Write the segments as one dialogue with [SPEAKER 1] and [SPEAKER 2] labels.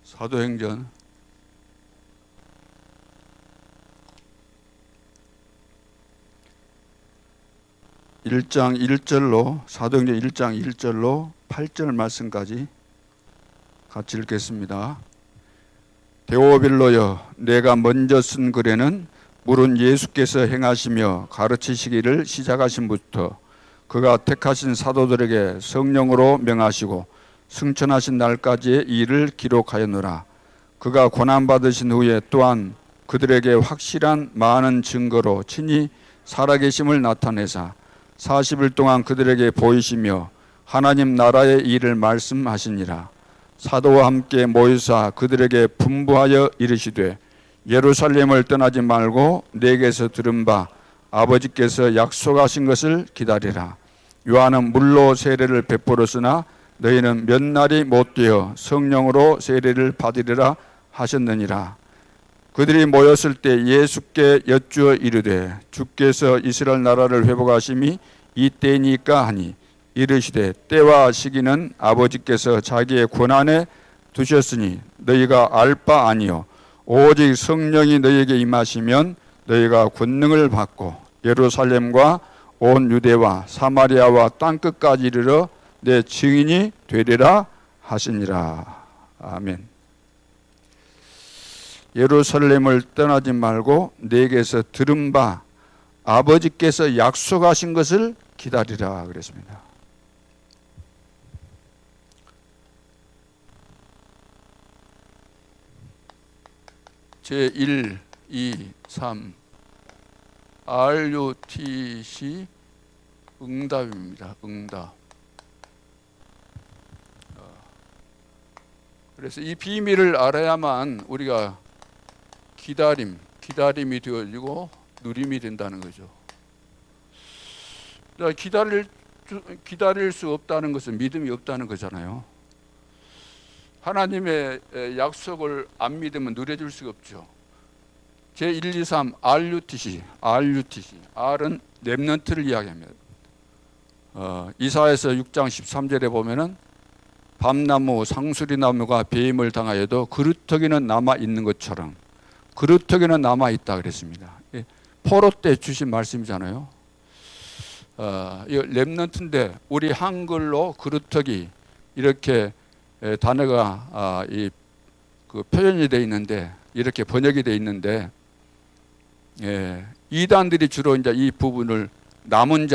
[SPEAKER 1] 사도행전 1장 1절로 사도행전 1장 1절로 8절 말씀까지 같이 읽겠습니다. 데오빌로여, 내가 먼저 쓴 글에는 물은 예수께서 행하시며 가르치시기를 시작하신부터 그가 택하신 사도들에게 성령으로 명하시고 승천하신 날까지의 일을 기록하였노라. 그가 고난받으신 후에 또한 그들에게 확실한 많은 증거로 친히 살아계심을 나타내사 40일 동안 그들에게 보이시며 하나님 나라의 일을 말씀하시니라. 사도와 함께 모이사 그들에게 분부하여 이르시되 예루살렘을 떠나지 말고 내게서 들은 바 아버지께서 약속하신 것을 기다리라. 요한은 물로 세례를 베풀었으나 너희는 몇 날이 못되어 성령으로 세례를 받으리라 하셨느니라. 그들이 모였을 때 예수께 여쭈어 이르되 주께서 이스라엘 나라를 회복하심이 이때니까 하니 이르시되 때와 시기는 아버지께서 자기의 권한에 두셨으니 너희가 알 바 아니요 오직 성령이 너희에게 임하시면 너희가 권능을 받고 예루살렘과 온 유대와 사마리아와 땅끝까지 이르러 내 증인이 되리라 하시니라. 아멘. 예루살렘을 떠나지 말고 내게서 들은 바 아버지께서 약속하신 것을 기다리라 그랬습니다. 제1, 2, 3 RUTC 응답입니다. 응답. 그래서 이 비밀을 알아야만 우리가 기다림이 되어지고 누림이 된다는 거죠. 기다릴 수 없다는 것은 믿음이 없다는 거잖아요. 하나님의 약속을 안 믿으면 누려줄 수가 없죠. 제1, 2, 3 RUTC R은 렘넌트를 이야기합니다. 이사야서 6장 13절에 보면은 밤나무 상수리나무가 배임을 당하여도 그루터기는 남아 있는 것처럼 그루터기는 남아 있다 그랬습니다. 포로 때 주신 말씀이잖아요. 이 렘넌트인데 우리 한글로 그루터기 이렇게 단어가 그 표현이 되어 있는데 이렇게 번역이 되어 있는데 이단들이 주로 이제 이 부분을 남은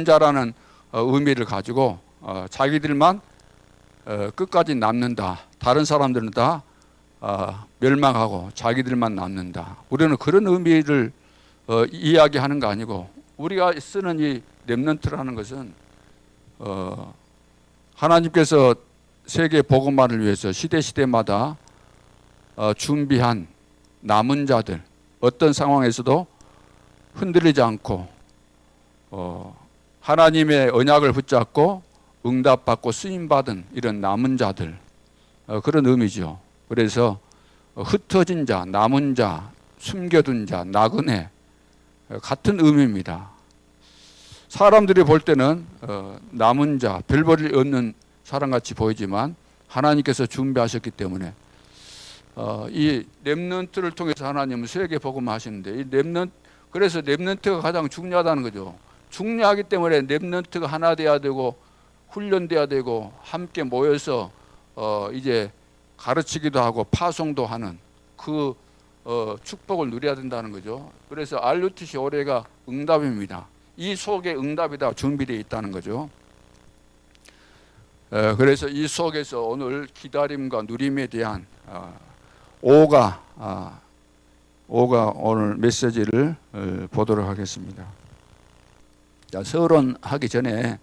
[SPEAKER 1] 자라는 의미를 가지고 자기들만 끝까지 남는다. 다른 사람들은 다 멸망하고 자기들만 남는다. 우리는 그런 의미를 이야기하는 거 아니고 우리가 쓰는 이 렘넌트라는 것은 하나님께서 세계 복음화를 위해서 시대마다 준비한 남은 자들, 어떤 상황에서도 흔들리지 않고 하나님의 언약을 붙잡고 응답받고 쓰임받은 이런 남은 자들, 그런 의미죠. 그래서 흩어진 자, 남은 자, 숨겨둔 자, 나그네 같은 의미입니다. 사람들이 볼 때는 남은 자, 별 볼 일 없는 사람같이 보이지만 하나님께서 준비하셨기 때문에 이 렘넌트를 통해서 하나님은 세계 복음하시는데 그래서 렘넌트가 가장 중요하다는 거죠. 중요하기 때문에 렘넌트가 하나 돼야 되고 훈련돼야 되고 함께 모여서 이제 가르치기도 하고 파송도 하는 그 축복을 누려야 된다는 거죠. 그래서 RUTC 올해가 응답입니다. 이 속에 응답이 다 준비되어 있다는 거죠. 그래서 이 속에서 오늘 기다림과 누림에 대한 오가 오늘 메시지를 보도록 하겠습니다. 자, 서론하기 전에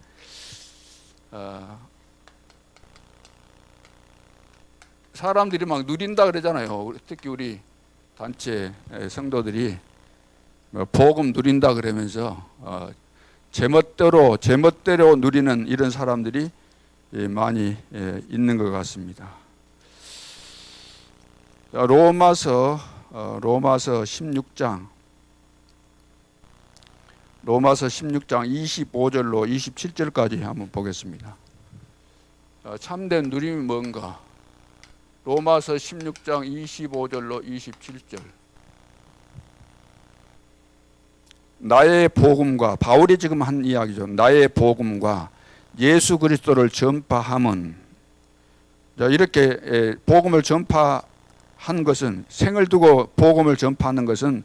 [SPEAKER 1] 사람들이 막 누린다 그러잖아요. 특히 우리 단체 성도들이 복음 누린다 그러면서 제멋대로 누리는 이런 사람들이 많이 있는 것 같습니다. 로마서 16장 25절로 27절까지 한번 보겠습니다. 참된 누림이 뭔가? 로마서 16장 25절로 27절. 나의 복음과, 바울이 지금 한 이야기죠. 나의 복음과 예수 그리스도를 전파함은, 이렇게 복음을 전파한 것은, 생을 두고 복음을 전파하는 것은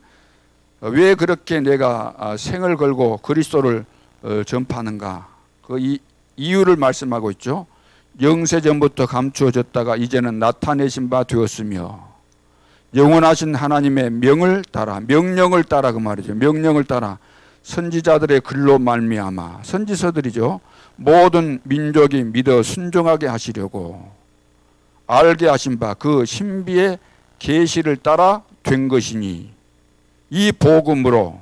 [SPEAKER 1] 왜 그렇게 내가 생을 걸고 그리스도를 전파하는가? 그 이유를 말씀하고 있죠. 영세전부터 감추어졌다가 이제는 나타내신 바 되었으며 영원하신 하나님의 명령을 따라 그 말이죠. 명령을 따라 선지자들의 글로 말미암아, 선지서들이죠, 모든 민족이 믿어 순종하게 하시려고 알게 하신 바 그 신비의 계시를 따라 된 것이니 이 복음으로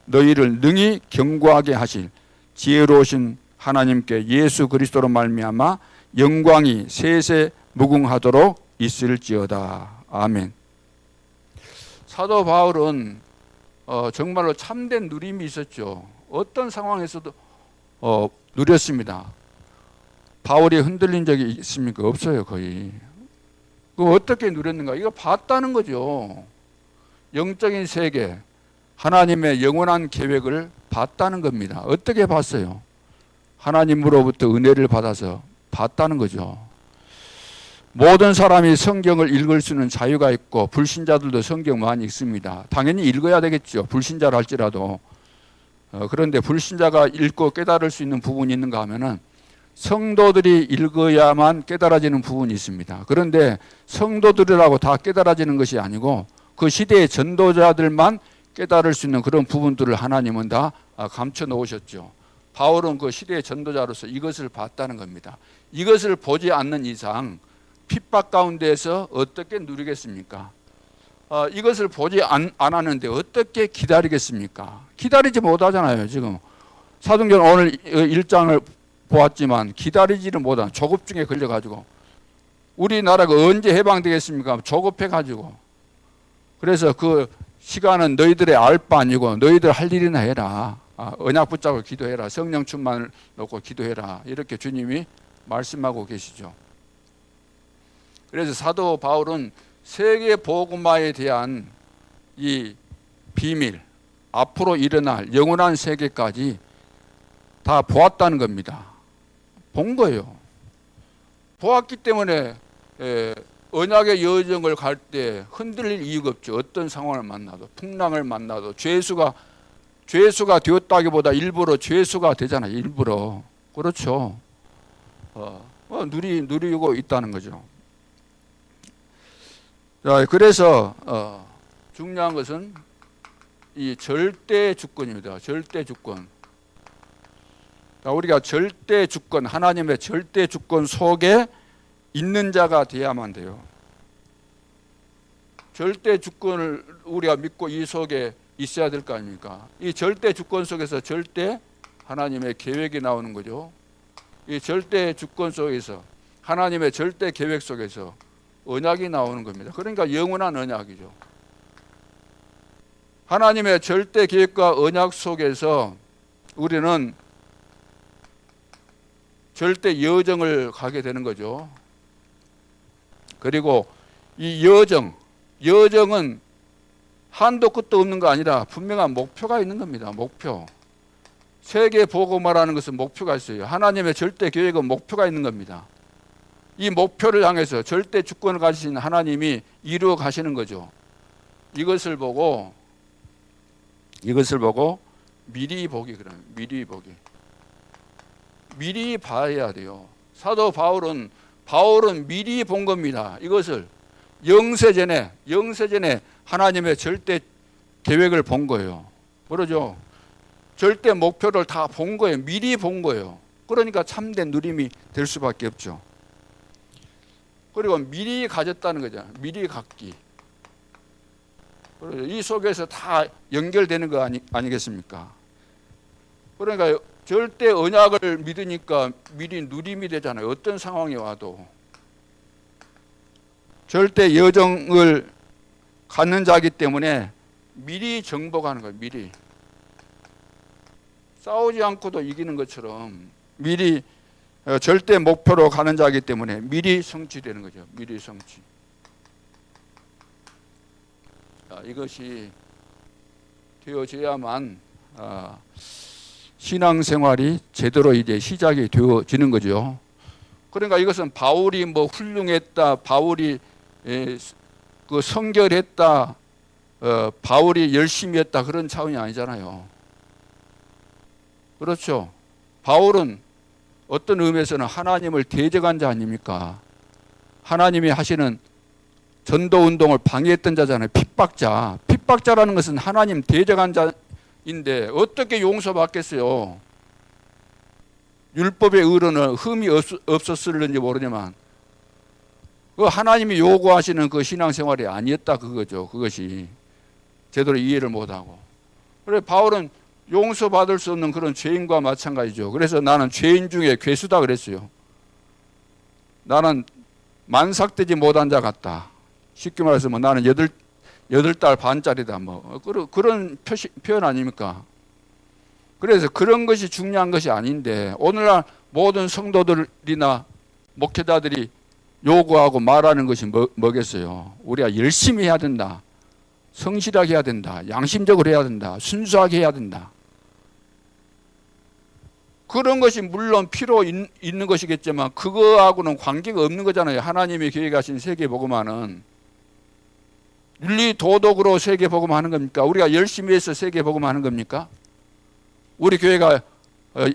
[SPEAKER 1] 너희를 능히 경고하게 하실 지혜로우신 하나님께 예수 그리스도로 말미암아 영광이 세세 무궁하도록 있을지어다. 아멘. 사도 바울은 정말로 참된 누림이 있었죠. 어떤 상황에서도 누렸습니다. 바울이 흔들린 적이 있습니까? 없어요, 거의. 그 어떻게 누렸는가? 이거 봤다는 거죠. 영적인 세계, 하나님의 영원한 계획을 봤다는 겁니다. 어떻게 봤어요? 하나님으로부터 은혜를 받아서 봤다는 거죠. 모든 사람이 성경을 읽을 수 있는 자유가 있고 불신자들도 성경 많이 읽습니다. 당연히 읽어야 되겠죠. 불신자를 할지라도. 그런데 불신자가 읽고 깨달을 수 있는 부분이 있는가 하면은 성도들이 읽어야만 깨달아지는 부분이 있습니다. 그런데 성도들이라고 다 깨달아지는 것이 아니고 그 시대의 전도자들만 깨달을 수 있는 그런 부분들을 하나님은 다 감춰 놓으셨죠. 바울은 그 시대의 전도자로서 이것을 봤다는 겁니다. 이것을 보지 않는 이상 핍박 가운데에서 어떻게 누리겠습니까? 이것을 보지 않았는데 어떻게 기다리겠습니까? 기다리지 못하잖아요. 지금 사도행전 오늘 1장을 보았지만 기다리지를 못한, 조급증에 걸려가지고 우리나라가 언제 해방되겠습니까? 조급해가지고. 그래서 그 시간은 너희들의 알 바 아니고 너희들 할 일이나 해라. 언약 붙잡고 기도해라. 성령 충만을 놓고 기도해라. 이렇게 주님이 말씀하고 계시죠. 그래서 사도 바울은 세계 복음화에 대한 이 비밀, 앞으로 일어날 영원한 세계까지 다 보았다는 겁니다. 본 거예요. 보았기 때문에 언약의 여정을 갈 때 흔들릴 이유가 없죠. 어떤 상황을 만나도, 풍랑을 만나도, 죄수가 되었다기보다 일부러 죄수가 되잖아요. 일부러. 그렇죠. 누리고 있다는 거죠. 자, 그래서 중요한 것은 이 절대 주권입니다. 절대 주권. 우리가 절대 주권, 하나님의 절대 주권 속에 있는 자가 되어야만 돼요. 절대 주권을 우리가 믿고 이 속에 있어야 될 거 아닙니까? 이 절대 주권 속에서 절대 하나님의 계획이 나오는 거죠. 이 절대 주권 속에서, 하나님의 절대 계획 속에서 언약이 나오는 겁니다. 그러니까 영원한 언약이죠. 하나님의 절대 계획과 언약 속에서 우리는 절대 여정을 가게 되는 거죠. 그리고 이 여정은 한도 끝도 없는 거 아니라 분명한 목표가 있는 겁니다. 목표. 세계 복음화라는 것은 목표가 있어요. 하나님의 절대 계획은 목표가 있는 겁니다. 이 목표를 향해서 절대 주권을 가지신 하나님이 이루어 가시는 거죠. 이것을 보고 미리 보기, 그러면 미리 봐야 돼요. 사도 바울은 미리 본 겁니다. 이것을 영세전에 하나님의 절대 계획을 본 거예요. 그러죠. 절대 목표를 다 본 거예요. 미리 본 거예요. 그러니까 참된 누림이 될 수밖에 없죠. 그리고 미리 가졌다는 거죠. 미리 갖기. 이 속에서 다 연결되는 거 아니겠습니까? 그러니까 절대 언약을 믿으니까 미리 누림이 되잖아요. 어떤 상황이 와도. 절대 여정을 갖는 자이기 때문에 미리 정복하는 거예요. 미리. 싸우지 않고도 이기는 것처럼 미리 절대 목표로 가는 자이기 때문에 미리 성취되는 거죠. 미리 성취. 이것이 되어져야만 신앙생활이 제대로 이제 시작이 되어지는 거죠. 그러니까 이것은 바울이 뭐 훌륭했다, 바울이 그 성결했다, 바울이 열심히 했다 그런 차원이 아니잖아요. 그렇죠. 바울은 어떤 의미에서는 하나님을 대적한 자 아닙니까? 하나님이 하시는 전도운동을 방해했던 자잖아요. 핍박자. 핍박자라는 것은 하나님 대적한 자인데 어떻게 용서받겠어요? 율법의 의로는 흠이 없었을는지 모르지만 그 하나님이 요구하시는 그 신앙생활이 아니었다 그거죠. 그것이 제대로 이해를 못하고. 그래 바울은 용서받을 수 없는 그런 죄인과 마찬가지죠. 그래서 나는 죄인 중에 괴수다 그랬어요. 나는 만삭되지 못한 자 같다. 쉽게 말해서 뭐 나는 8달 반짜리다 뭐 그런 표현 아닙니까? 그래서 그런 것이 중요한 것이 아닌데 오늘날 모든 성도들이나 목회자들이 요구하고 말하는 것이 뭐겠어요? 우리가 열심히 해야 된다. 성실하게 해야 된다. 양심적으로 해야 된다. 순수하게 해야 된다. 그런 것이 물론 필요 있는 것이겠지만 그거하고는 관계가 없는 거잖아요. 하나님이 계획하신 세계복음화는 윤리 도덕으로 세계복음화하는 겁니까? 우리가 열심히 해서 세계복음화하는 겁니까? 우리 교회가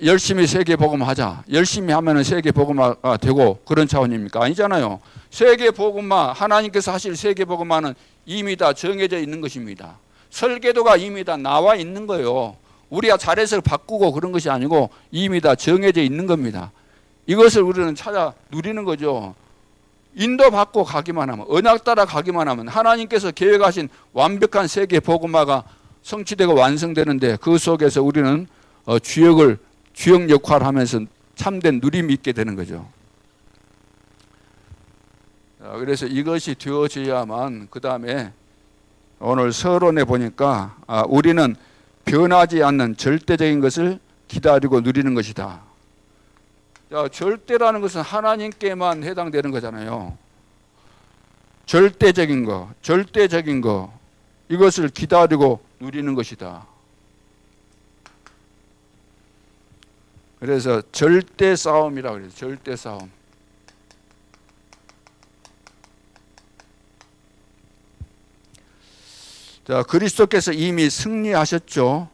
[SPEAKER 1] 열심히 세계복음화하자. 열심히 하면 세계복음화가 되고 그런 차원입니까? 아니잖아요. 세계복음화, 하나님께서 하실 세계복음화는 이미 다 정해져 있는 것입니다. 설계도가 이미 다 나와 있는 거예요. 우리가 잘해서 바꾸고 그런 것이 아니고 이미 다 정해져 있는 겁니다. 이것을 우리는 찾아 누리는 거죠. 인도받고 가기만 하면, 언약 따라 가기만 하면 하나님께서 계획하신 완벽한 세계 복음화가 성취되고 완성되는데 그 속에서 우리는 주역 역할을 하면서 참된 누림이 있게 되는 거죠. 그래서 이것이 되어져야만 그 다음에 오늘 서론에 보니까 우리는 변하지 않는 절대적인 것을 기다리고 누리는 것이다. 자, 절대라는 것은 하나님께만 해당되는 거잖아요. 절대적인 거, 이것을 기다리고 누리는 것이다. 그래서 절대 싸움이라고 그래요. 절대 싸움. 자, 그리스도께서 이미 승리하셨죠.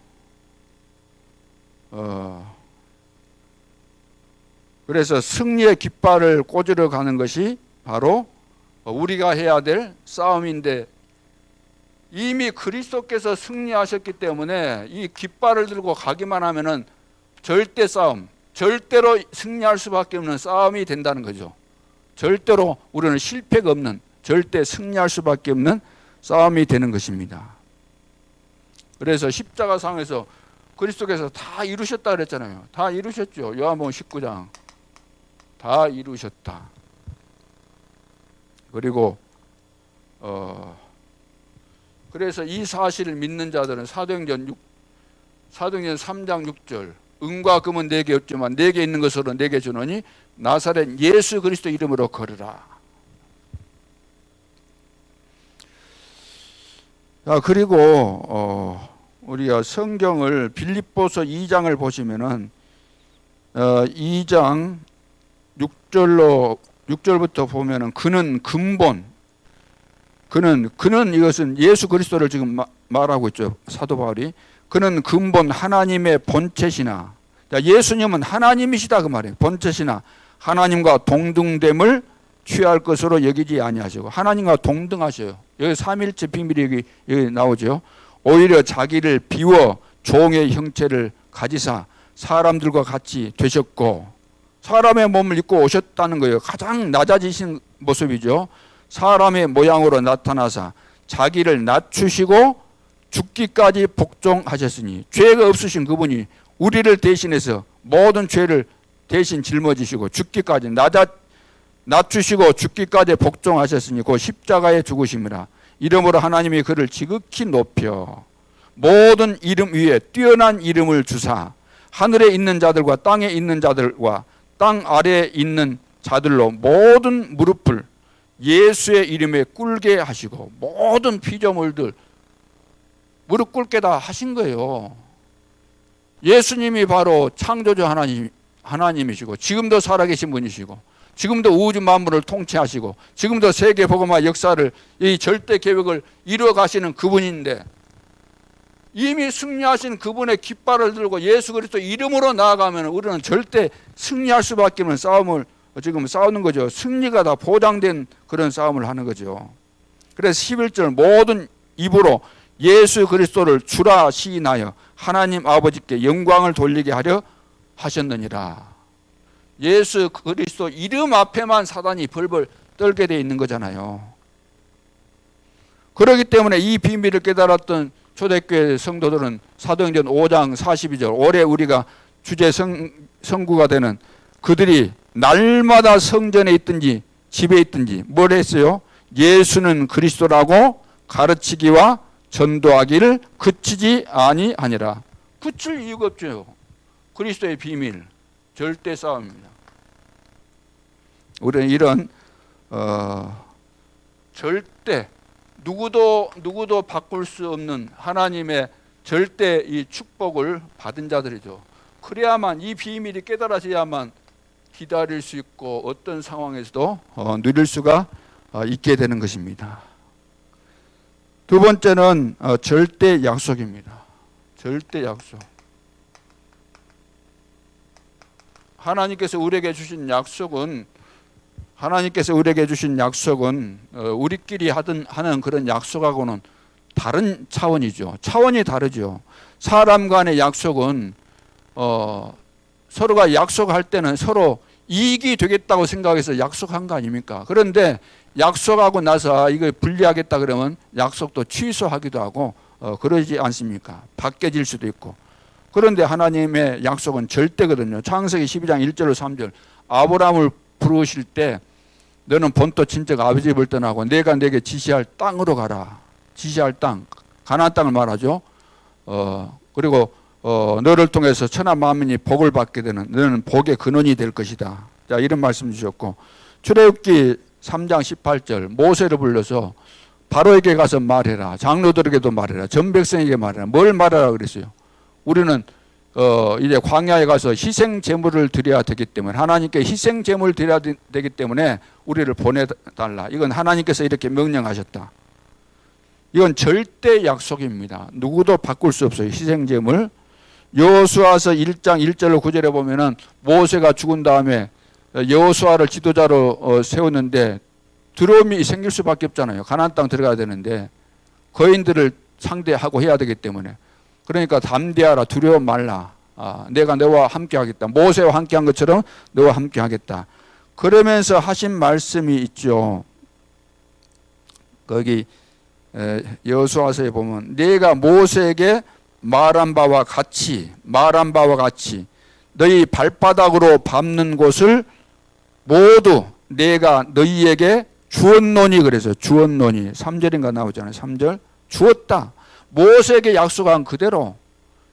[SPEAKER 1] 그래서 승리의 깃발을 꽂으러 가는 것이 바로 우리가 해야 될 싸움인데 이미 그리스도께서 승리하셨기 때문에 이 깃발을 들고 가기만 하면은 절대 싸움, 절대로 승리할 수밖에 없는 싸움이 된다는 거죠. 절대로 우리는 실패가 없는, 절대 승리할 수밖에 없는 싸움이 되는 것입니다. 그래서 십자가상에서 그리스도께서 다 이루셨다 그랬잖아요. 다 이루셨죠. 요한복음 19장. 다 이루셨다. 그리고 그래서 이 사실을 믿는 자들은 사도행전 3장 6절 은과 금은 내게 없지만 내게 있는 것으로 내게 주노니 나사렛 예수 그리스도 이름으로 걸으라. 자, 그리고 우리가 성경을 빌립보서 2장을 보시면은 2장 6절부터 보면은 그는 근본, 그는 이것은 예수 그리스도를 지금 말하고 있죠. 사도 바울이. 그는 근본 하나님의 본체시나, 예수님은 하나님이시다 그 말이에요. 본체시나 하나님과 동등됨을 취할 것으로 여기지 아니하시고 하나님과 동등하셔요. 여기 삼일체 비밀이 여기 나오죠. 오히려 자기를 비워 종의 형체를 가지사 사람들과 같이 되셨고 사람의 몸을 입고 오셨다는 거예요. 가장 낮아지신 모습이죠. 사람의 모양으로 나타나사 자기를 낮추시고 죽기까지 복종하셨으니 죄가 없으신 그분이 우리를 대신해서 모든 죄를 대신 짊어지시고 죽기까지 낮추시고 죽기까지 복종하셨으니 그 십자가에 죽으심이라. 이름으로 하나님이 그를 지극히 높여 모든 이름 위에 뛰어난 이름을 주사 하늘에 있는 자들과 땅에 있는 자들과 땅 아래에 있는 자들로 모든 무릎을 예수의 이름에 꿇게 하시고 모든 피조물들 무릎 꿇게 다 하신 거예요. 예수님이 바로 창조주 하나님이시고 지금도 살아계신 분이시고 지금도 우주 만물을 통치하시고 지금도 세계 복음화 역사를 이 절대 계획을 이루어 가시는 그분인데 이미 승리하신 그분의 깃발을 들고 예수 그리스도 이름으로 나아가면 우리는 절대 승리할 수밖에 없는 싸움을 지금 싸우는 거죠. 승리가 다 보장된 그런 싸움을 하는 거죠. 그래서 11절 모든 입으로 예수 그리스도를 주라 시인하여 하나님 아버지께 영광을 돌리게 하려 하셨느니라. 예수 그리스도 이름 앞에만 사단이 벌벌 떨게 돼 있는 거잖아요. 그렇기 때문에 이 비밀을 깨달았던 초대교회 성도들은 사도행전 5장 42절 올해 우리가 주제 성구가 되는 그들이 날마다 성전에 있든지 집에 있든지 뭘 했어요? 예수는 그리스도라고 가르치기와 전도하기를 그치지 아니하니라. 그칠 이유가 없죠. 그리스도의 비밀, 절대 싸움입니다. 우리는 이런 절대 누구도 바꿀 수 없는 하나님의 절대 이 축복을 받은 자들이죠. 그래야만 이 비밀이 깨달아져야만 기다릴 수 있고 어떤 상황에서도 누릴 수가 있게 되는 것입니다. 두 번째는 절대 약속입니다. 절대 약속. 하나님께서 우리에게 주신 약속은 우리끼리 하는 그런 약속하고는 다른 차원이죠. 차원이 다르죠. 사람 간의 약속은 서로가 약속할 때는 서로 이익이 되겠다고 생각해서 약속한 거 아닙니까? 그런데 약속하고 나서 이거 분리하겠다 그러면 약속도 취소하기도 하고 그러지 않습니까? 바뀌어질 수도 있고. 그런데 하나님의 약속은 절대거든요. 창세기 12장 1절로 3절 아브라함을 부르실 때 너는 본토 친척 아버지 집을 떠나고 내가 내게 지시할 땅으로 가라. 지시할 땅, 가나안 땅을 말하죠. 그리고 너를 통해서 천하 만민이 복을 받게 되는 너는 복의 근원이 될 것이다. 자, 이런 말씀 주셨고 출애굽기 3장 18절 모세를 불러서 바로에게 가서 말해라. 장로들에게도 말해라. 전 백성에게 말해라. 뭘 말하라 그랬어요? 우리는 이제 광야에 가서 희생 제물을 드려야 되기 때문에 하나님께 희생 제물을 드려야 되기 때문에 우리를 보내달라. 이건 하나님께서 이렇게 명령하셨다. 이건 절대 약속입니다. 누구도 바꿀 수 없어요. 희생 제물. 여호수아서 1장 1절로 9절에 보면은 모세가 죽은 다음에 여호수아를 지도자로 세웠는데 두려움이 생길 수밖에 없잖아요. 가나안 땅 들어가야 되는데 거인들을 상대하고 해야 되기 때문에 그러니까 담대하라 두려워 말라. 내가 너와 함께 하겠다. 모세와 함께 한 것처럼 너와 함께 하겠다. 그러면서 하신 말씀이 있죠. 거기 여호수아서에 보면 내가 모세에게 말한 바와 같이 너희 발바닥으로 밟는 곳을 모두 내가 너희에게 주었노니 그래서 주었노니 3절인가 나오잖아요. 3절 주었다. 모세에게 약속한 그대로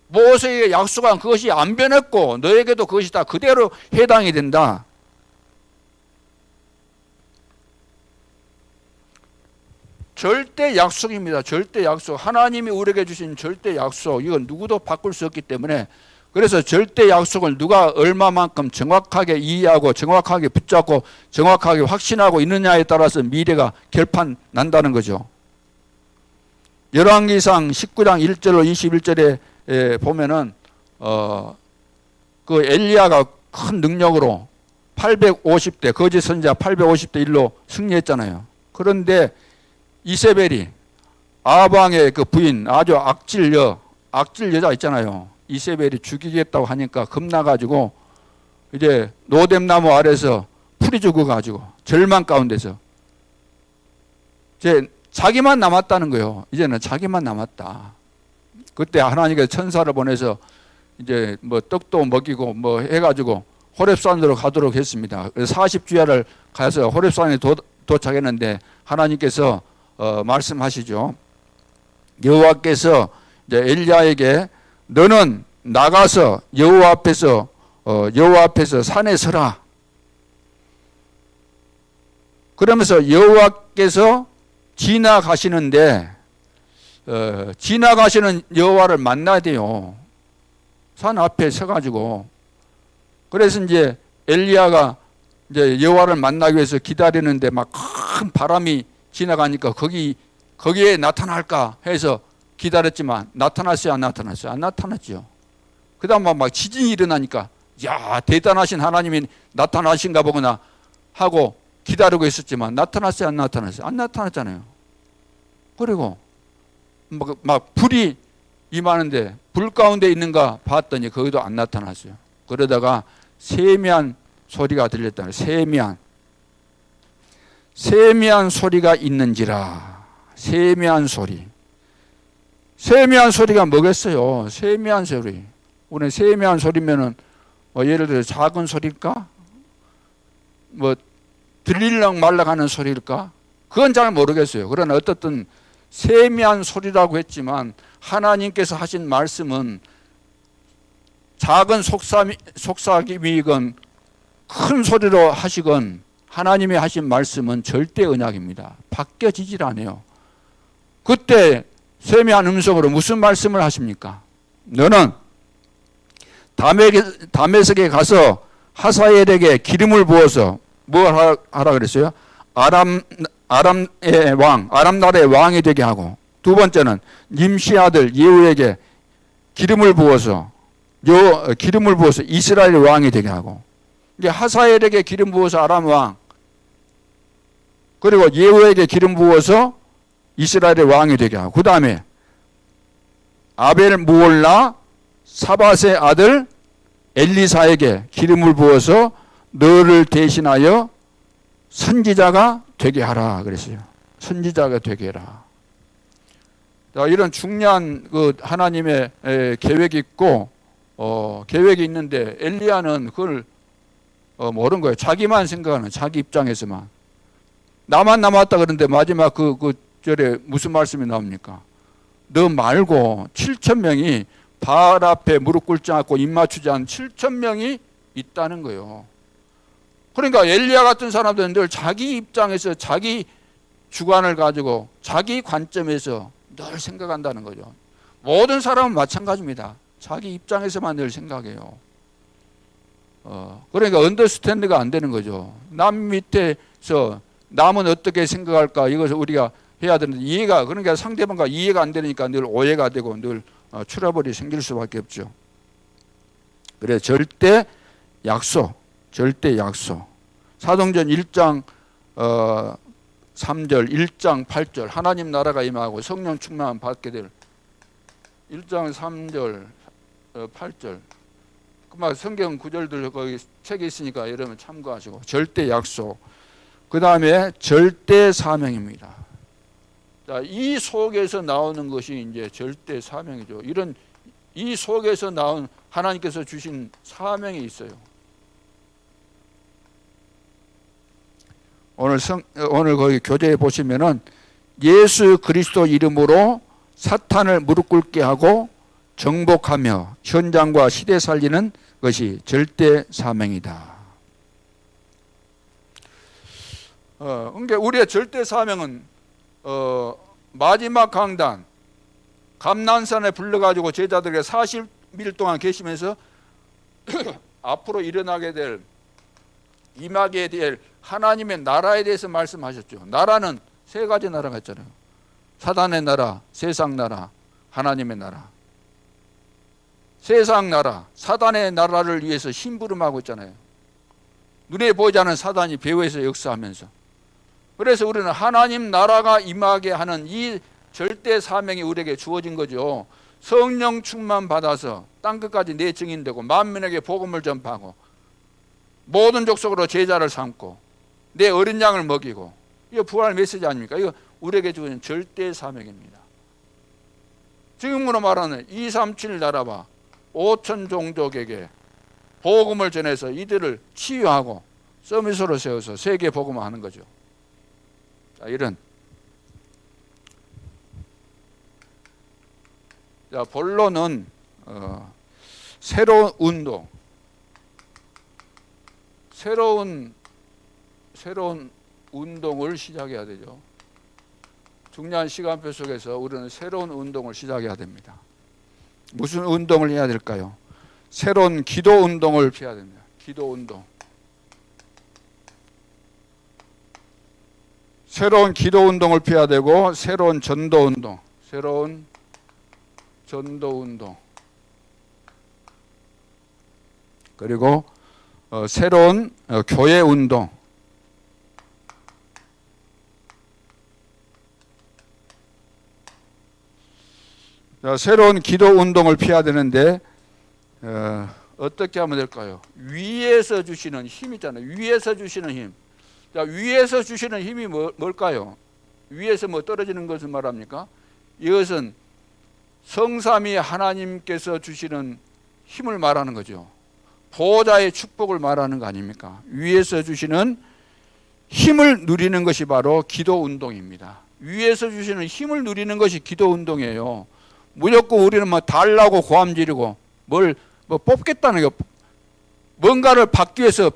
[SPEAKER 1] 모세에게 약속한 그것이 안 변했고 너에게도 그것이 다 그대로 해당이 된다. 절대 약속입니다. 절대 약속. 하나님이 우리에게 주신 절대 약속. 이건 누구도 바꿀 수 없기 때문에 그래서 절대 약속을 누가 얼마만큼 정확하게 이해하고 정확하게 붙잡고 정확하게 확신하고 있느냐에 따라서 미래가 결판 난다는 거죠. 열왕기상 19장 1절로 21절에 보면은 그 엘리야가 큰 능력으로 850대 거짓 선지자 850대 1로 승리했잖아요. 그런데 이세벨이 아방의 그 부인 아주 악질 여자 있잖아요. 이세벨이 죽이겠다고 하니까 겁나가지고 이제 노뎀나무 아래서 풀이 죽어가지고 절망 가운데서 이제 자기만 남았다는 거예요. 이제는 자기만 남았다. 그때 하나님께서 천사를 보내서 이제 뭐 떡도 먹이고 뭐 해가지고 호렙산으로 가도록 했습니다. 그래서 40주야를 가서 호렙산에 도착했는데 하나님께서 말씀하시죠. 여호와께서 이제 엘리야에게 너는 나가서 여호와 앞에서 여호와 앞에서 산에 서라. 그러면서 여호와께서 지나가시는데 지나가시는 여호와를 만나야 돼요. 산 앞에 서가지고. 그래서 이제 엘리야가 이제 여호와를 만나기 위해서 기다리는데 막 큰 바람이 지나가니까 거기에 나타날까 해서 기다렸지만 나타났어요, 안 나타났어요? 안 나타났죠. 그다음 막 지진이 일어나니까 야, 대단하신 하나님이 나타나신가 보구나 하고 기다리고 있었지만 나타났어요, 안 나타났어요? 안 나타났잖아요. 그리고 막 불이 임하는데 불 가운데 있는가 봤더니 거기도 안 나타났어요. 그러다가 세미한 소리가 들렸다. 세미한 소리가 있는지라. 세미한 소리. 세미한 소리가 뭐겠어요? 세미한 소리. 우리 세미한 소리면은 예를 들어 작은 소리일까? 들릴락 말락 하는 소리일까? 그건 잘 모르겠어요. 그러나 어떻든 세미한 소리라고 했지만 하나님께서 하신 말씀은 작은 속삭임이건 큰 소리로 하시건 하나님이 하신 말씀은 절대 언약입니다. 바뀌어지질 않아요. 그때 세미한 음성으로 무슨 말씀을 하십니까? 너는 다메섹에 가서 하사엘에게 기름을 부어서 뭘 하라 그랬어요? 아람의 왕, 아람 나라의 왕이 되게 하고, 두 번째는 님시 아들 예후에게 기름을 부어서 이스라엘의 왕이 되게 하고, 이제 하사엘에게 기름 부어서 아람 왕, 그리고 예후에게 기름 부어서 이스라엘의 왕이 되게 하고, 그 다음에 아벨 무올라 사밧의 아들 엘리사에게 기름을 부어서 너를 대신하여 선지자가 되게 하라 그랬어요. 선지자가 되게 해라. 자, 이런 중요한 하나님의 계획이 있고 계획이 있는데 엘리야는 그걸 모르는 거예요. 자기만 생각하는, 자기 입장에서만. 나만 남았다 그러는데 마지막 그 절에 무슨 말씀이 나옵니까? 너 말고 7,000명이 바알 앞에 무릎 꿇지 않고 입 맞추지 않은 7,000명이 있다는 거예요. 그러니까 엘리야 같은 사람들은 늘 자기 입장에서 자기 주관을 가지고 자기 관점에서 늘 생각한다는 거죠. 모든 사람은 마찬가지입니다. 자기 입장에서만 늘 생각해요. 그러니까 언더스탠드가 안 되는 거죠. 남 밑에서 남은 어떻게 생각할까, 이것을 우리가 해야 되는데 그러니까 상대방과 이해가 안 되니까 늘 오해가 되고 늘 트러블이 생길 수밖에 없죠. 그래 절대 약속. 사도행전 1장 3절, 1장 8절 하나님 나라가 임하고 성령 충만 받게 될 1장 3절 8절 그 성경 구절들 거기 책에 있으니까 여러분 참고하시고, 절대 약속, 그 다음에 절대 사명입니다. 자, 이 속에서 나오는 것이 이제 절대 사명이죠. 이 속에서 나온 하나님께서 주신 사명이 있어요. 오늘 거기 교재에 보시면은 예수 그리스도 이름으로 사탄을 무릎 꿇게 하고 정복하며 현장과 시대 살리는 것이 절대 사명이다. 그러니까 우리의 절대 사명은 마지막 강단 감난산에 불러가지고 제자들에게 40일 동안 계시면서 앞으로 일어나게 될 임하게 될 하나님의 나라에 대해서 말씀하셨죠. 나라는 세 가지 나라가 있잖아요. 사단의 나라, 세상 나라, 하나님의 나라. 세상 나라, 사단의 나라를 위해서 심부름하고 있잖아요. 눈에 보이지 않는 사단이 배후에서 역사하면서. 그래서 우리는 하나님 나라가 임하게 하는 이 절대 사명이 우리에게 주어진 거죠. 성령 충만 받아서 땅끝까지 내 증인되고 만민에게 복음을 전파하고 모든 족속으로 제자를 삼고 내 어린 양을 먹이고, 이거 부활 메시지 아닙니까? 이거 우리에게 주어진 절대 사명입니다. 지금으로 말하는 237 나라와 5천 종족에게 복음을 전해서 이들을 치유하고 서밋으로 세워서 세계 복음을 하는 거죠. 자, 이런 본론은 새로운 운동, 새로운 운동을 시작해야 되죠. 중요한 시간표 속에서 우리는 새로운 운동을 시작해야 됩니다. 무슨 운동을 해야 될까요? 새로운 기도 운동을 해야 됩니다. 기도 운동. 새로운 기도 운동을 펴야 되고, 새로운 전도 운동, 새로운 전도 운동, 그리고 새로운 교회 운동, 새로운 기도 운동을 펴야 되는데 어떻게 하면 될까요? 위에서 주시는 힘 있잖아요. 위에서 주시는 힘. 자, 위에서 주시는 힘이 뭘까요? 위에서 뭐 떨어지는 것을 말합니까? 이것은 성삼위 하나님께서 주시는 힘을 말하는 거죠. 보호자의 축복을 말하는 거 아닙니까? 위에서 주시는 힘을 누리는 것이 바로 기도 운동입니다. 위에서 주시는 힘을 누리는 것이 기도 운동이에요. 무조건 우리는 뭐 달라고 고함 지르고 뭘 뭐 뽑겠다는 거, 뭔가를 받기 위해서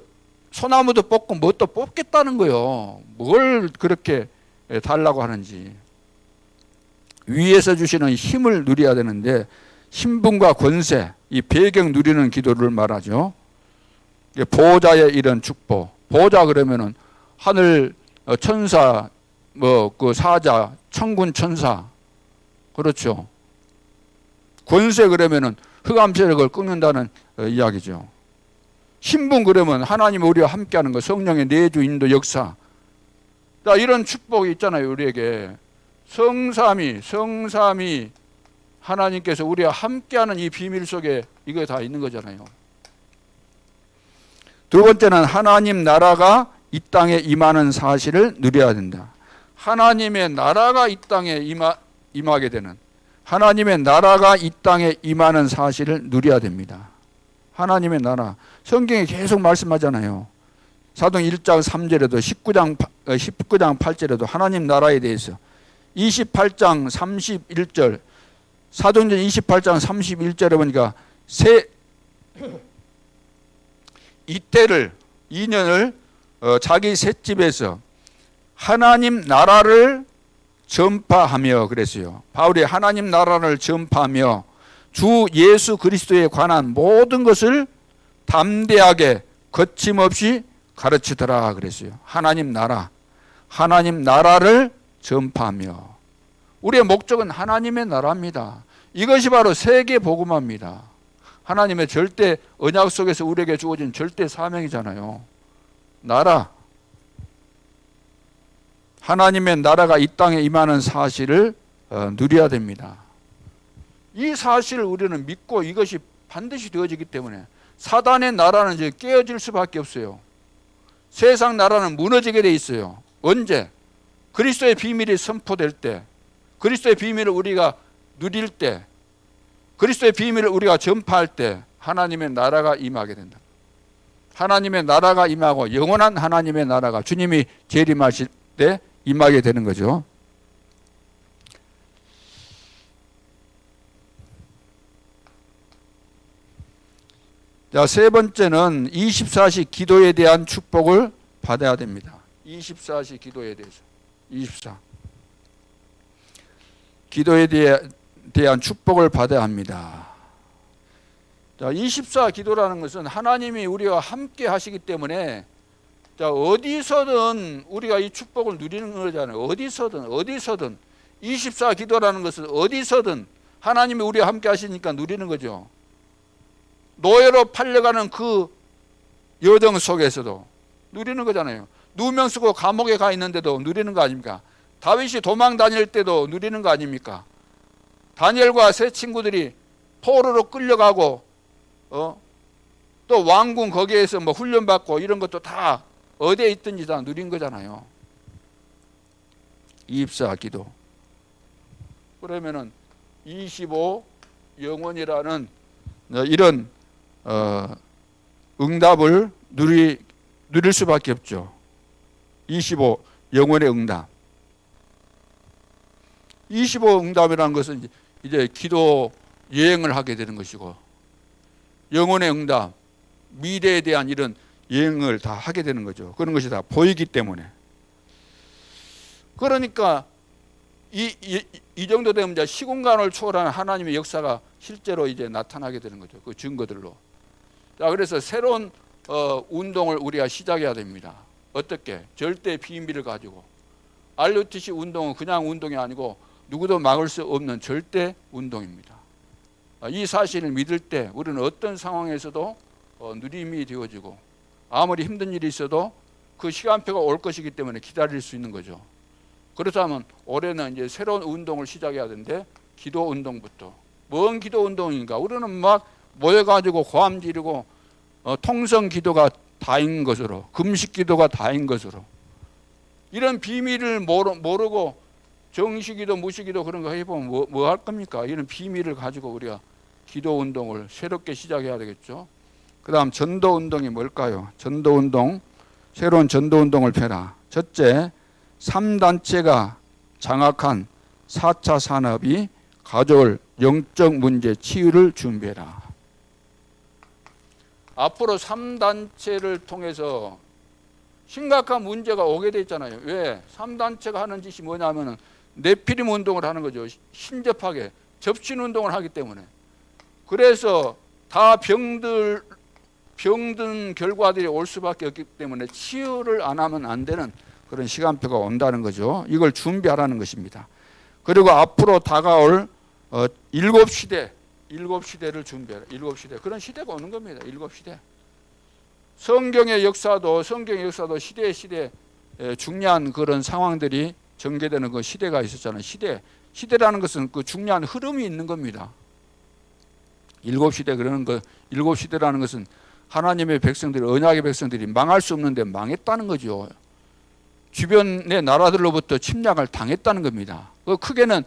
[SPEAKER 1] 소나무도 뽑고 뭣도 뽑겠다는 거요. 뭘 그렇게 달라고 하는지. 위에서 주시는 힘을 누려야 되는데, 신분과 권세, 이 배경 누리는 기도를 말하죠. 보호자의 이런 축복. 보호자 그러면은 하늘 천사, 뭐 그 사자, 천군 천사, 그렇죠. 권세 그러면은 흑암 세력을 끊는다는 이야기죠. 신분 그러면 하나님 우리와 함께하는 거, 성령의 내주 인도 역사. 자, 이런 축복이 있잖아요. 우리에게 성삼위 하나님께서 우리와 함께하는 이 비밀 속에 이거 다 있는 거잖아요. 두 번째는 하나님 나라가 이 땅에 임하는 사실을 누려야 된다. 하나님의 나라가 이 땅에 임하게 되는, 하나님의 나라가 이 땅에 임하는 사실을 누려야 됩니다. 하나님의 나라. 성경에 계속 말씀하잖아요. 사도행 1장 3절에도 19장 8절에도 하나님 나라에 대해서, 28장 31절, 사도행전 28장 31절에 보니까 이때를 2년을 자기 셋집에서 하나님 나라를 전파하며 그랬어요. 바울이 하나님 나라를 전파하며 주 예수 그리스도에 관한 모든 것을 담대하게 거침없이 가르치더라 그랬어요. 하나님 나라를 전파하며. 우리의 목적은 하나님의 나라입니다. 이것이 바로 세계 복음화입니다. 하나님의 절대 언약 속에서 우리에게 주어진 절대 사명이잖아요. 나라. 하나님의 나라가 이 땅에 임하는 사실을 누려야 됩니다. 이 사실을 우리는 믿고 이것이 반드시 되어지기 때문에 사단의 나라는 이제 깨어질 수밖에 없어요. 세상 나라는 무너지게 돼 있어요. 언제? 그리스도의 비밀이 선포될 때, 그리스도의 비밀을 우리가 누릴 때, 그리스도의 비밀을 우리가 전파할 때 하나님의 나라가 임하게 된다. 하나님의 나라가 임하고 영원한 하나님의 나라가 주님이 재림하실 때 임하게 되는 거죠. 자, 세 번째는 24시 기도에 대한 축복을 받아야 됩니다. 24시 기도에 대해서. 24. 기도에 대한 축복을 받아야 합니다. 자, 24 기도라는 것은 하나님이 우리와 함께 하시기 때문에, 자, 어디서든 우리가 이 축복을 누리는 거잖아요. 어디서든 24 기도라는 것은 어디서든 하나님이 우리와 함께 하시니까 누리는 거죠. 노예로 팔려가는 그 여정 속에서도 누리는 거잖아요. 누명 쓰고 감옥에 가 있는데도 누리는 거 아닙니까? 다윗이 도망 다닐 때도 누리는 거 아닙니까? 다니엘과 세 친구들이 포로로 끌려가고 또 왕궁 거기에서 뭐 훈련받고 이런 것도 다 어디에 있든지 다 누린 거잖아요. 24 기도. 그러면은 25 영원이라는 이런 응답을 누릴 수밖에 없죠. 25 영원의 응답. 25 응답이라는 것은 이제 기도 여행을 하게 되는 것이고, 영혼의 응답, 미래에 대한 이런 여행을 다 하게 되는 거죠. 그런 것이 다 보이기 때문에. 그러니까 이 정도 되면 이제 시공간을 초월하는 하나님의 역사가 실제로 이제 나타나게 되는 거죠. 그 증거들로. 자, 그래서 새로운 운동을 우리가 시작해야 됩니다. 어떻게? 절대 비밀을 가지고. RUTC 운동은 그냥 운동이 아니고 누구도 막을 수 없는 절대 운동입니다. 이 사실을 믿을 때 우리는 어떤 상황에서도 누림이 되어지고 아무리 힘든 일이 있어도 그 시간표가 올 것이기 때문에 기다릴 수 있는 거죠. 그렇다면 올해는 이제 새로운 운동을 시작해야 되는데 기도 운동부터. 뭔 기도 운동인가? 우리는 막 모여가지고 고함 지르고 통성 기도가 다인 것으로, 금식 기도가 다인 것으로, 이런 비밀을 모르고 정시기도 무시기도 그런 거 해보면 뭐 할 겁니까? 이런 비밀을 가지고 우리가 기도 운동을 새롭게 시작해야 되겠죠. 그 다음 전도 운동이 뭘까요? 전도 운동, 새로운 전도 운동을 펴라. 첫째, 3단체가 장악한 4차 산업이 가져올 영적 문제 치유를 준비해라. 앞으로 3단체를 통해서 심각한 문제가 오게 돼 있잖아요. 왜? 3단체가 하는 짓이 뭐냐면은 네피림 운동을 하는 거죠. 신접하게 접신 운동을 하기 때문에. 그래서 다 병든 결과들이 올 수밖에 없기 때문에 치유를 안 하면 안 되는 그런 시간표가 온다는 거죠. 이걸 준비하라는 것입니다. 그리고 앞으로 다가올 7시대를 준비해라. 7시대. 그런 시대가 오는 겁니다. 7시대. 성경의 역사도 시대에 중요한 그런 상황들이 전개되는 그 시대가 있었잖아요. 시대라는 것은 그 중요한 흐름이 있는 겁니다. 7시대 그러는 거, 7시대라는 것은 하나님의 백성들이, 언약의 백성들이 망할 수 없는데 망했다는 거죠. 주변의 나라들로부터 침략을 당했다는 겁니다. 그 크게는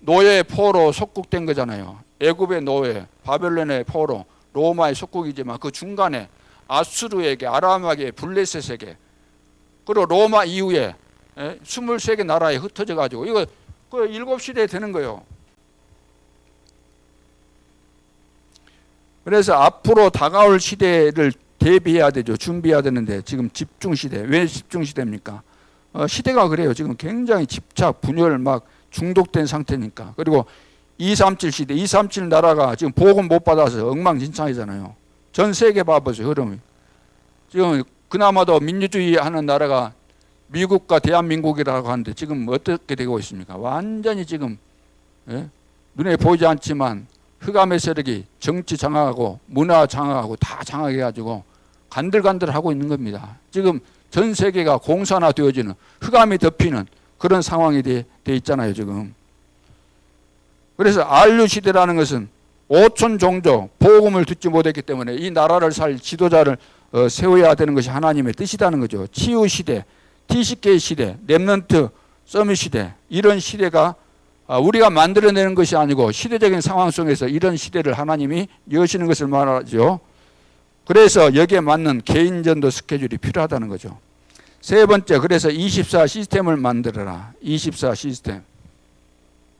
[SPEAKER 1] 노예의 포로 속국된 거잖아요. 애굽의 노예, 바벨론의 포로, 로마의 속국이지만 그 중간에 아수르에게, 아람에게, 블레셋에게, 그리고 로마 이후에 23개 나라에 흩어져 가지고 이거 그 7시대에 되는 거예요. 그래서 앞으로 다가올 시대를 대비해야 되죠. 준비해야 되는데 지금 집중시대. 왜 집중시대입니까? 시대가 그래요. 지금 굉장히 집착, 분열 막 중독된 상태니까. 그리고 237 시대, 237 나라가 지금 복음 못 받아서 엉망진창이잖아요. 전 세계 봐보세요. 흐름이. 지금 그나마도 민주주의 하는 나라가 미국과 대한민국이라고 하는데 지금 어떻게 되고 있습니까? 완전히 지금 눈에 보이지 않지만 흑암의 세력이 정치 장악하고 문화 장악하고 다 장악해가지고 간들간들하고 있는 겁니다. 지금 전 세계가 공산화되어지는, 흑암이 덮이는 그런 상황이 돼 있잖아요. 지금. 그래서 안류 시대라는 것은 오촌 종족 복음을 듣지 못했기 때문에 이 나라를 살 지도자를 세워야 되는 것이 하나님의 뜻이라는 거죠. 치유 시대, TCK 시대, 렘넌트 서밋 시대, 이런 시대가 우리가 만들어내는 것이 아니고 시대적인 상황 속에서 이런 시대를 하나님이 여시는 것을 말하죠. 그래서 여기에 맞는 개인전도 스케줄이 필요하다는 거죠. 세 번째, 그래서 24 시스템을 만들어라. 24 시스템.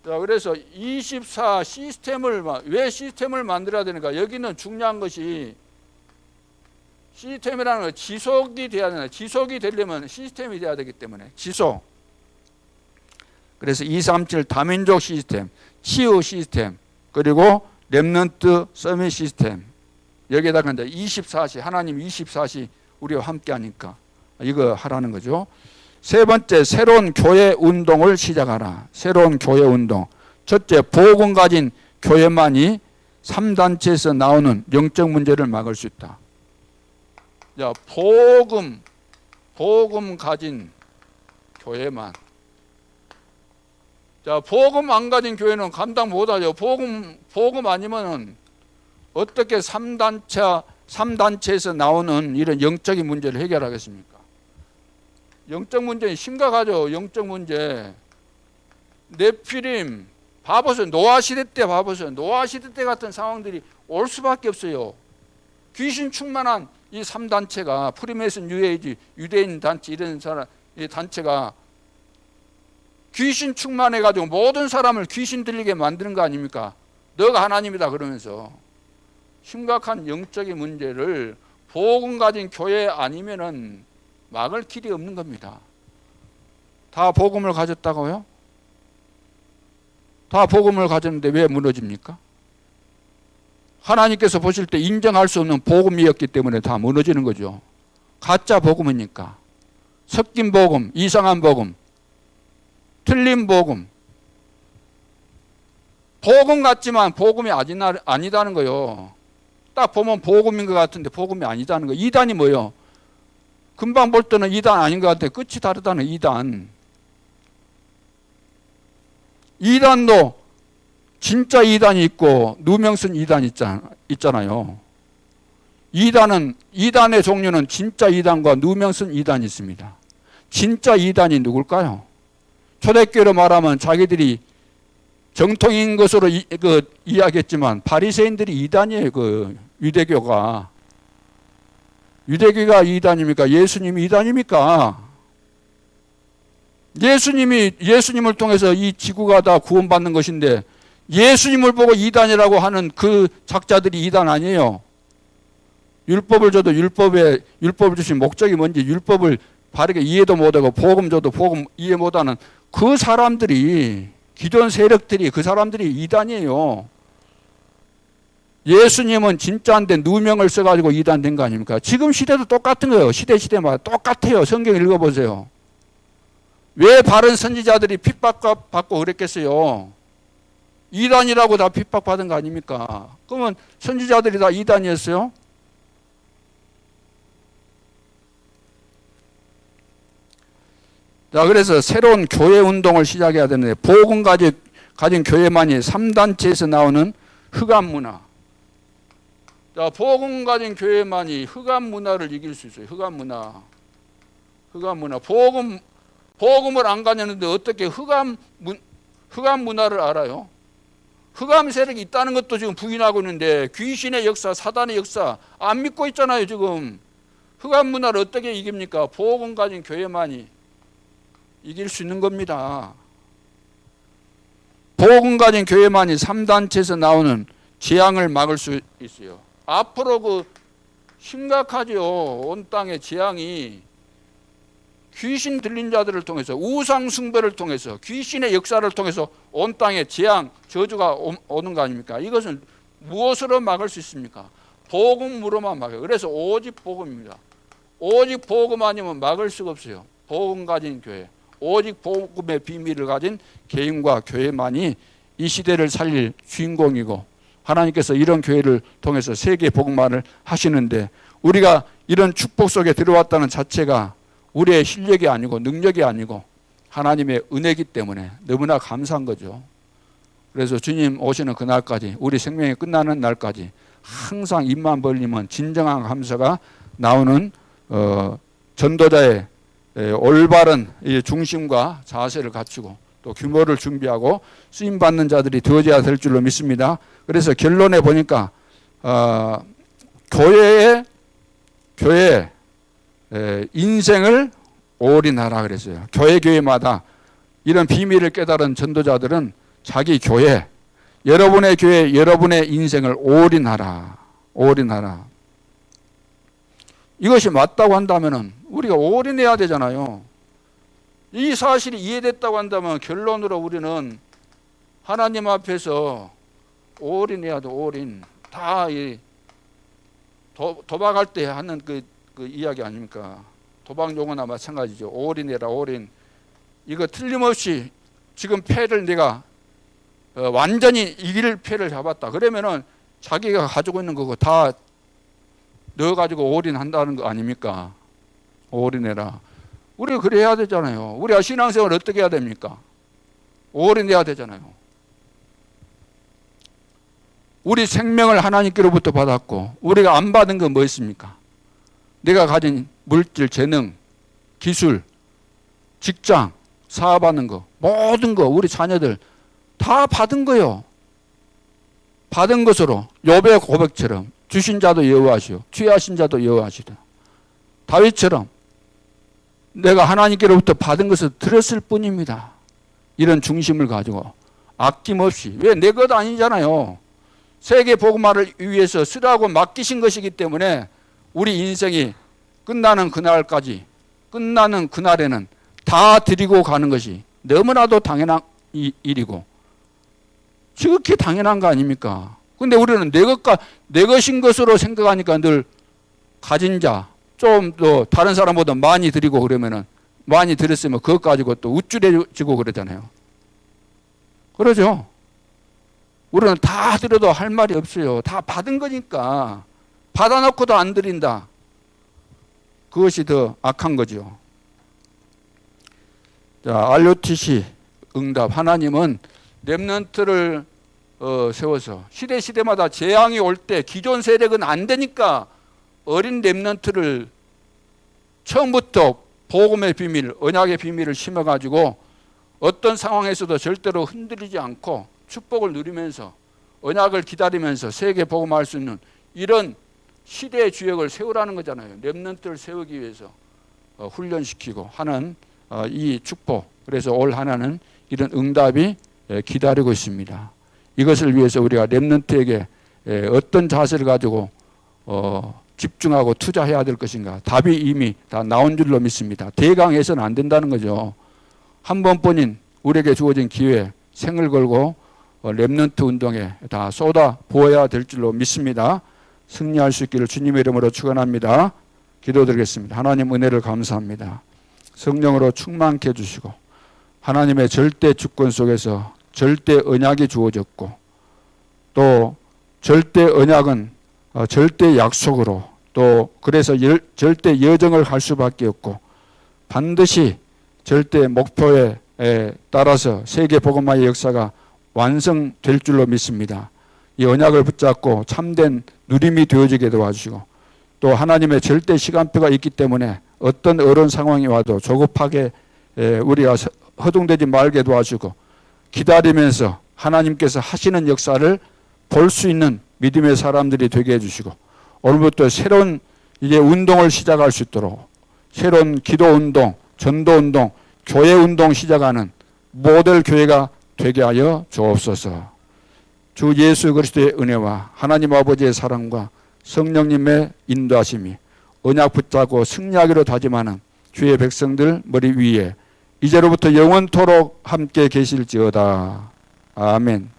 [SPEAKER 1] 자, 그래서 24 시스템을, 왜 시스템을 만들어야 되는가? 여기는 중요한 것이 시스템이라는 건 지속이 돼야 되나. 지속이 되려면 시스템이 돼야 되기 때문에 지속. 그래서 237 다민족 시스템, 치유 시스템, 그리고 렘넌트 서밋 시스템. 여기에다가 이제 24시, 하나님 24시 우리와 함께 하니까 이거 하라는 거죠. 세 번째, 새로운 교회 운동을 시작하라. 새로운 교회 운동. 첫째, 복음 가진 교회만이 3단체에서 나오는 영적 문제를 막을 수 있다. 자, 복음 가진 교회만. 자, 복음 안 가진 교회는 감당 못하죠. 복음 아니면은 어떻게 3단체에서 나오는 이런 영적인 문제를 해결하겠습니까? 영적 문제는 심각하죠. 영적 문제. 네피림, 봐보세요. 노아 시대 때 봐보세요. 노아 시대 때 같은 상황들이 올 수밖에 없어요. 귀신 충만한 이 3단체가, 프리메이슨 뉴에이지, 유대인 단체, 이런 사람, 이 단체가 귀신 충만해가지고 모든 사람을 귀신 들리게 만드는 거 아닙니까? 너가 하나님이다 그러면서 심각한 영적인 문제를 복음 가진 교회 아니면은 막을 길이 없는 겁니다. 다 복음을 가졌다고요? 다 복음을 가졌는데 왜 무너집니까? 하나님께서 보실 때 인정할 수 없는 복음이었기 때문에 다 무너지는 거죠. 가짜 복음이니까. 섞인 복음, 이상한 복음, 틀린 복음. 복음 같지만 복음이 아니다는 거요. 딱 보면 복음인 것 같은데 복음이 아니다는 거. 이단이 뭐예요? 금방 볼 때는 이단 아닌 것 같아. 끝이 다르다는 이단. 이단도 진짜 이단이 있고 누명쓴 이단이 있잖아요. 이단의 종류는 진짜 이단과 누명쓴 이단이 있습니다. 진짜 이단이 누굴까요? 초대교회로 말하면 자기들이 정통인 것으로 이야기했지만 바리새인들이 이단이에요. 유대교가. 유대교가 이단입니까? 예수님이 이단입니까? 예수님을 통해서 이 지구가 다 구원받는 것인데 예수님을 보고 이단이라고 하는 그 작자들이 이단 아니에요. 율법을 줘도 율법을 주신 목적이 뭔지 율법을 바르게 이해도 못하고 복음 줘도 복음 이해 못하는 그 사람들이, 기존 세력들이, 그 사람들이 이단이에요. 예수님은 진짜인데 누명을 써가지고 이단된 거 아닙니까? 지금 시대도 똑같은 거예요. 시대마다 똑같아요. 성경 읽어보세요. 왜 바른 선지자들이 핍박받고 그랬겠어요? 이단이라고 다 핍박받은 거 아닙니까? 그러면 선지자들이 다 이단이었어요? 자, 그래서 새로운 교회 운동을 시작해야 되는데 복음 가진 교회만이 3단체에서 나오는 흑암 문화. 자, 복음 가진 교회만이 흑암 문화를 이길 수 있어요. 흑암 문화. 복음을 안 가졌는데 어떻게 흑암 문화를 알아요? 흑암 세력이 있다는 것도 지금 부인하고 있는데 귀신의 역사, 사단의 역사 안 믿고 있잖아요, 지금. 흑암 문화를 어떻게 이깁니까? 복음 가진 교회만이 이길 수 있는 겁니다. 복음 가진 교회만이 3단체에서 나오는 재앙을 막을 수 있어요. 앞으로 심각하죠. 온 땅의 재앙이 귀신 들린 자들을 통해서, 우상 숭배를 통해서, 귀신의 역사를 통해서 온 땅에 재앙, 저주가 오는 거 아닙니까? 이것은 무엇으로 막을 수 있습니까? 복음으로만 막아요. 그래서 오직 복음입니다. 오직 복음 아니면 막을 수가 없어요. 복음 가진 교회, 오직 복음의 비밀을 가진 개인과 교회만이 이 시대를 살릴 주인공이고, 하나님께서 이런 교회를 통해서 세계 복음화를 하시는데 우리가 이런 축복 속에 들어왔다는 자체가 우리의 실력이 아니고 능력이 아니고 하나님의 은혜이기 때문에 너무나 감사한 거죠. 그래서 주님 오시는 그날까지, 우리 생명이 끝나는 날까지 항상 입만 벌리면 진정한 감사가 나오는 전도자의 올바른 중심과 자세를 갖추고 또 규모를 준비하고 쓰임받는 자들이 되어져야 될 줄로 믿습니다. 그래서 결론에 보니까 교회의 인생을 올인하라 그랬어요. 교회마다 이런 비밀을 깨달은 전도자들은 자기 교회, 여러분의 교회, 여러분의 인생을 올인하라. 이것이 맞다고 한다면 우리가 올인해야 되잖아요. 이 사실이 이해됐다고 한다면 결론으로 우리는 하나님 앞에서 올인해야 돼. 올인. 다 도박할 때 하는 그 이야기 아닙니까? 도박 용어나 마찬가지죠. 올인해라, 올인. 이거 틀림없이 지금 패를 내가 완전히 이길 패를 잡았다. 그러면은 자기가 가지고 있는 거고 다 넣어가지고 올인한다는 거 아닙니까? 올인해라. 우리가 그래야 되잖아요. 우리가 신앙생활을 어떻게 해야 됩니까? 올인해야 되잖아요. 우리 생명을 하나님께로부터 받았고 우리가 안 받은 건 뭐 있습니까? 내가 가진 물질, 재능, 기술, 직장, 사업하는 거, 모든 거 우리 자녀들 다 받은 거요. 받은 것으로 욥의 고백처럼 주신 자도 여호와시오, 취하신 자도 여호와시다. 다윗처럼 내가 하나님께로부터 받은 것을 들었을 뿐입니다. 이런 중심을 가지고 아낌없이, 왜 내 것 아니잖아요. 세계 복음화를 위해서 쓰라고 맡기신 것이기 때문에 우리 인생이 끝나는 그날까지, 끝나는 그날에는 다 드리고 가는 것이 너무나도 당연한 일이고 지극히 당연한 거 아닙니까? 근데 우리는 내 것인 것으로 생각하니까 늘 가진 자, 좀 더 다른 사람보다 많이 드리고 그러면은 많이 드렸으면 그것 가지고 또 우쭐해지고 그러잖아요. 그러죠? 우리는 다 드려도 할 말이 없어요. 다 받은 거니까. 받아놓고도 안 드린다. 그것이 더 악한 거죠. 자, RUTC 응답. 하나님은 렘넌트를 세워서 시대마다 재앙이 올 때 기존 세력은 안 되니까 어린 렘넌트를 처음부터 복음의 비밀, 언약의 비밀을 심어가지고 어떤 상황에서도 절대로 흔들리지 않고 축복을 누리면서 언약을 기다리면서 세계 복음할 수 있는 이런 시대의 주역을 세우라는 거잖아요. 렘넌트를 세우기 위해서 훈련시키고 하는 이 축복. 그래서 올 하나는 이런 응답이 기다리고 있습니다. 이것을 위해서 우리가 렘넌트에게 어떤 자세를 가지고 집중하고 투자해야 될 것인가. 답이 이미 다 나온 줄로 믿습니다. 대강해서는 안 된다는 거죠. 한 번뿐인 우리에게 주어진 기회, 생을 걸고 렘넌트 운동에 다 쏟아 부어야 될 줄로 믿습니다. 승리할 수 있기를 주님의 이름으로 축원합니다. 기도드리겠습니다. 하나님 은혜를 감사합니다. 성령으로 충만케 해주시고 하나님의 절대 주권 속에서 절대 언약이 주어졌고 또 절대 언약은 절대 약속으로 또 그래서 절대 여정을 갈 수밖에 없고 반드시 절대 목표에 따라서 세계 복음화의 역사가 완성될 줄로 믿습니다. 이 언약을 붙잡고 참된 누림이 되어지게 도와주시고 또 하나님의 절대 시간표가 있기 때문에 어떤 어려운 상황이 와도 조급하게 우리가 허둥대지 말게 도와주고 기다리면서 하나님께서 하시는 역사를 볼 수 있는 믿음의 사람들이 되게 해주시고 오늘부터 새로운 이제 운동을 시작할 수 있도록 새로운 기도 운동, 전도 운동, 교회 운동 시작하는 모델 교회가 되게 하여 주옵소서. 주 예수 그리스도의 은혜와 하나님 아버지의 사랑과 성령님의 인도하심이 언약 붙잡고 승리하기로 다짐하는 주의 백성들 머리 위에 이제로부터 영원토록 함께 계실지어다. 아멘.